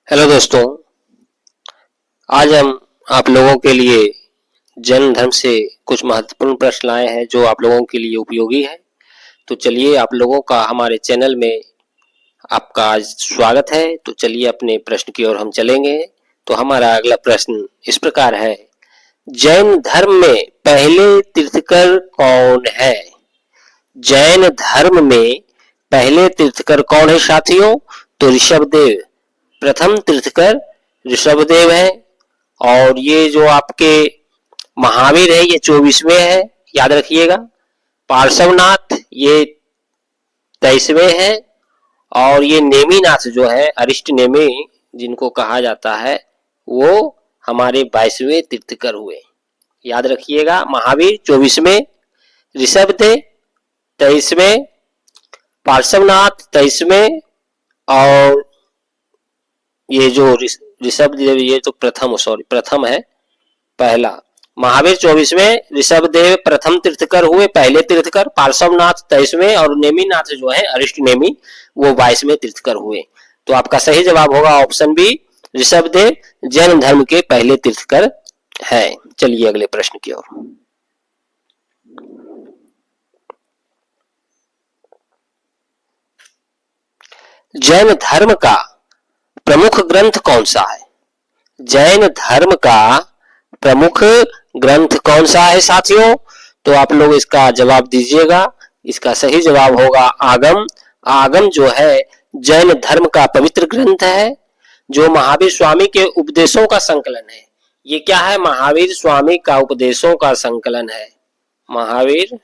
Hello दोस्तों, आज हम आप लोगों के लिए जैन धर्म से कुछ महत्वपूर्ण प्रश्न लाए हैं जो आप लोगों के लिए उपयोगी है। तो चलिए, आप लोगों का हमारे चैनल में आपका आज स्वागत है। तो चलिए अपने प्रश्न की ओर हम चलेंगे। तो हमारा अगला प्रश्न इस प्रकार है, जैन धर्म में पहले तीर्थकर कौन है? जैन धर्म में पहले तीर्थकर कौन है साथियों? तो ऋषभदेव प्रथम तीर्थकर ऋषभदेव है। और ये जो आपके महावीर है ये 24वें है, याद रखिएगा। पार्श्वनाथ ये 23वें है। और ये नेमिनाथ जो है, अरिष्ट नेमि जिनको कहा जाता है, वो हमारे 22वें तीर्थकर हुए। याद रखिएगा, महावीर 24वें, ऋषभदेव 23वें, पार्श्वनाथ 23वें, और ये जो ऋषभदेव ये तो प्रथम है, पहला। महावीर 24वें, ऋषभदेव प्रथम तीर्थकर हुए, पहले तीर्थकर, पार्श्वनाथ 23वें और नेमिनाथ जो है अरिष्ट नेमि वो 22वें तीर्थकर हुए। तो आपका सही जवाब होगा ऑप्शन बी, ऋषभदेव जैन धर्म के पहले तीर्थकर है। चलिए अगले प्रश्न की ओर। जैन धर्म का प्रमुख ग्रंथ कौन सा है? जैन धर्म का प्रमुख ग्रंथ कौन सा है साथियों? तो आप लोग इसका जवाब दीजिएगा। इसका सही जवाब होगा आगम। आगम जो है जैन धर्म का पवित्र ग्रंथ है, जो महावीर स्वामी के उपदेशों का संकलन है। ये क्या है? महावीर स्वामी का उपदेशों का संकलन है। महावीर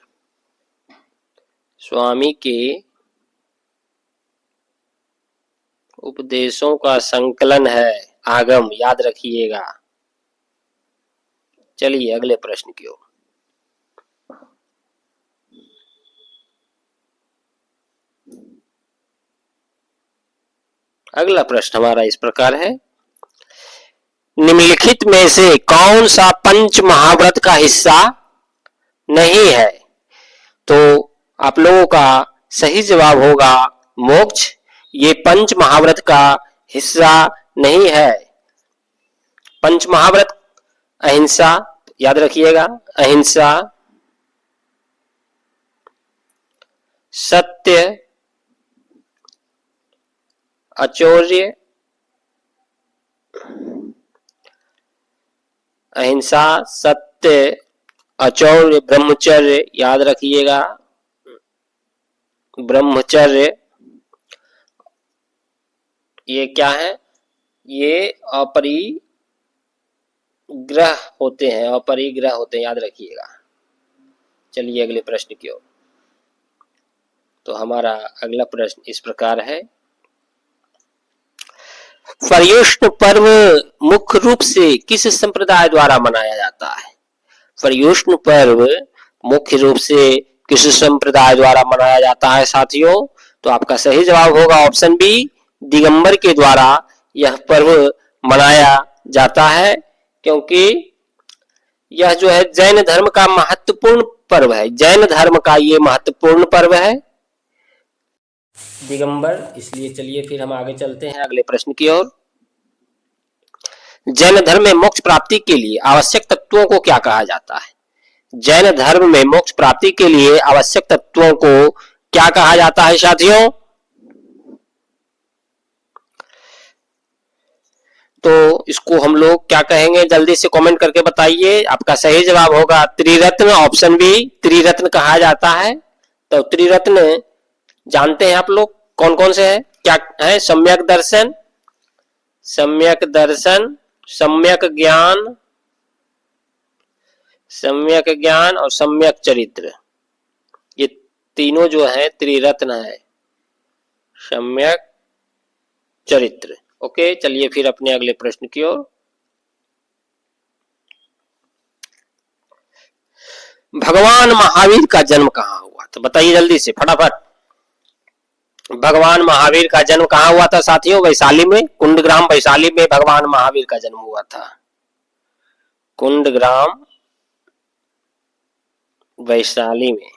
स्वामी के उपदेशों का संकलन है आगम, याद रखिएगा। चलिए अगले प्रश्न की ओर। अगला प्रश्न हमारा इस प्रकार है, निम्नलिखित में से कौन सा पंच महाव्रत का हिस्सा नहीं है? तो आप लोगों का सही जवाब होगा मोक्ष। ये पंच महाव्रत का हिस्सा नहीं है। पंच महाव्रत अहिंसा, याद रखिएगा, अहिंसा, सत्य, अचौर्य, अहिंसा, सत्य, अचौर्य, ब्रह्मचर्य, याद रखिएगा, ब्रह्मचर्य, ये क्या है? ये अपरिग्रह होते हैं, अपरिग्रह होते हैं, याद रखिएगा। चलिए अगले प्रश्न की ओर। तो हमारा अगला प्रश्न इस प्रकार है, पर्युषण पर्व मुख्य रूप से किस संप्रदाय द्वारा मनाया जाता है? पर्युषण पर्व मुख्य रूप से किस संप्रदाय द्वारा मनाया जाता है साथियों? तो आपका सही जवाब होगा ऑप्शन बी, दिगंबर के द्वारा यह पर्व मनाया जाता है, क्योंकि यह जो है जैन धर्म का महत्वपूर्ण पर्व है। जैन धर्म का ये महत्वपूर्ण पर्व है दिगंबर, इसलिए। चलिए फिर हम आगे चलते हैं अगले प्रश्न की ओर। जैन धर्म में मोक्ष प्राप्ति के लिए आवश्यक तत्वों को क्या कहा जाता है? जैन धर्म में मोक्ष प्राप्ति के लिए आवश्यक तत्वों को क्या कहा जाता है साथियों? तो इसको हम लोग क्या कहेंगे, जल्दी से कमेंट करके बताइए। आपका सही जवाब होगा त्रिरत्न, ऑप्शन बी, त्रिरत्न कहा जाता है। तो त्रिरत्न जानते हैं आप लोग कौन कौन से हैं? क्या है? सम्यक दर्शन, सम्यक दर्शन, सम्यक ज्ञान, सम्यक ज्ञान और सम्यक चरित्र। ये तीनों जो है त्रिरत्न है, सम्यक चरित्र। ओके, चलिए फिर अपने अगले प्रश्न की ओर। भगवान महावीर का जन्म कहाँ हुआ? तो बताइए जल्दी से फटाफट। भगवान महावीर का जन्म कहाँ हुआ था साथियों? वैशाली में, कुंडग्राम वैशाली में भगवान महावीर का जन्म हुआ था। कुंडग्राम वैशाली में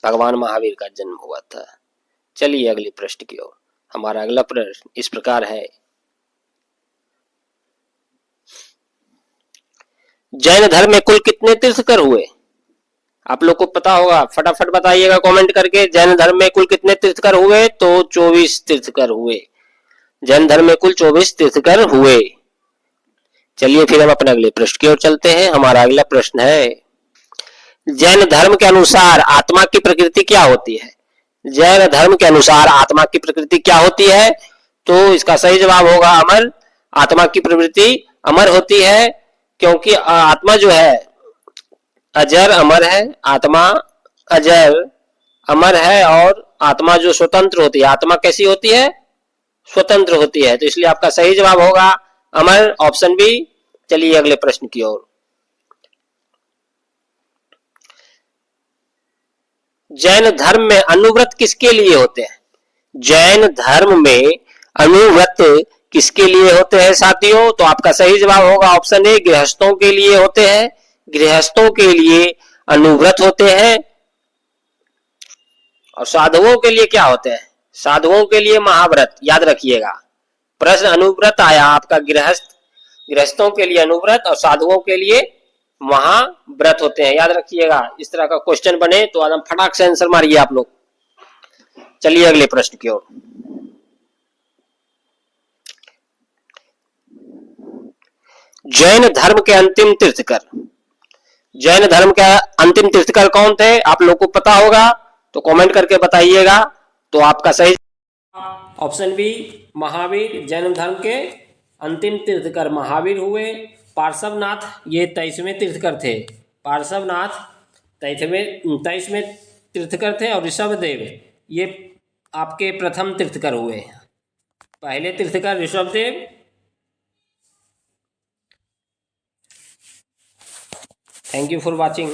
भगवान महावीर का जन्म हुआ था। चलिए अगले प्रश्न की ओर। हमारा अगला प्रश्न इस प्रकार है, जैन धर्म में कुल कितने तीर्थकर हुए? आप लोग को पता होगा, फटाफट बताइएगा कमेंट करके। जैन धर्म में कुल कितने तीर्थकर हुए? तो 24 तीर्थकर हुए। जैन धर्म में कुल 24 तीर्थकर हुए। चलिए फिर हम अपने अगले प्रश्न की ओर चलते हैं। हमारा अगला प्रश्न है, जैन धर्म के अनुसार आत्मा की प्रकृति क्या होती है? जैन धर्म के अनुसार आत्मा की प्रकृति क्या होती है? तो इसका सही जवाब होगा अमर। आत्मा की प्रवृत्ति अमर होती है, क्योंकि आत्मा जो है अजर अमर है। आत्मा अजर अमर है, और आत्मा जो स्वतंत्र होती है, आत्मा कैसी होती है? स्वतंत्र होती है। तो इसलिए आपका सही जवाब होगा अमर, ऑप्शन बी। चलिए अगले प्रश्न की ओर। जैन धर्म में अनुव्रत किसके लिए होते हैं? जैन धर्म में अनुव्रत किसके लिए होते हैं साथियों? तो आपका सही जवाब होगा ऑप्शन ए, गृहस्थों के लिए होते हैं। गृहस्थों के लिए अनुव्रत होते हैं। और साधुओं के लिए क्या होते हैं? साधुओं के लिए महाव्रत। याद रखिएगा, प्रश्न अनुव्रत आया आपका, गृहस्थों के लिए अनुव्रत और साधुओं के लिए महाव्रत होते हैं। याद रखिएगा, इस तरह का क्वेश्चन बने तो एकदम फटाक से आंसर मारिए आप लोग। चलिए अगले प्रश्न की ओर। जैन धर्म के अंतिम तीर्थकर, जैन धर्म के अंतिम तीर्थकर कौन थे? आप लोग को पता होगा तो कमेंट करके बताइएगा। तो आपका सही ऑप्शन बी, महावीर। जैन धर्म के अंतिम तीर्थकर महावीर हुए। पार्श्वनाथ ये 23वें तीर्थकर थे। पार्श्वनाथ 23वें तीर्थकर थे। और ऋषभदेव ये आपके प्रथम तीर्थकर हुए। पहले तीर्थकर Rishabhdev. Thank you for watching.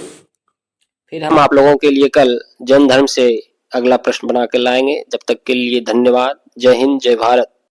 फिर हम आप लोगों के लिए कल जैन धर्म से अगला प्रश्न बना के लाएंगे। जब तक के लिए धन्यवाद। जय हिंद, जय भारत।